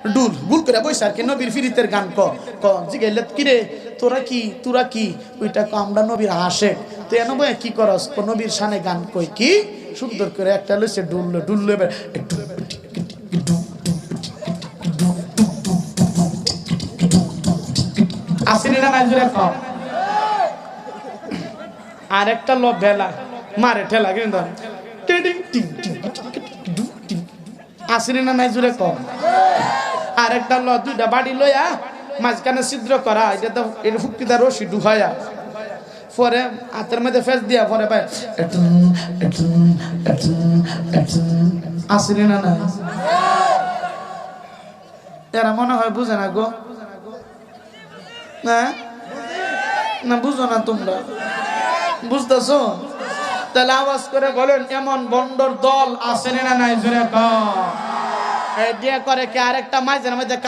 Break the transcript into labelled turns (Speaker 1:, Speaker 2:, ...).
Speaker 1: ডুল ভুল করে বইসা আর কি নবীর ফিরিতের গান ক জিগাইলে কিরে তোরা কি ওইটা আমরা নবীর আশেক তুই এনে বই কি করস নবীর শানে গান কই কি সুন্দর করে একটা লইছে ডুললো এবার আসেনি না নাই জুড়ে কম আর একটা লো ভেলা মারে ঠেলা কিন্তু আসেনি না নাই জুড়ে কম আর একটা ল দুইটা বাড়ি লইয়া মাঝখানে ছিদ্র করা এটা তো এর হুক্তিদার রশি ঢুকাইয়া পরে হাতের মধ্যে ফেস দিয়া পরে ভাই আসেনি না না এরা মনে হয় বুঝে না গো না বুঝো না তোমরা বুঝতেছো তাহলে আওয়াজ করে বলেন এমন বন্ডর দল আসেনি না নাই জোরে কও এই দিয়ে করে কি আরেকটা মাঝের মধ্যে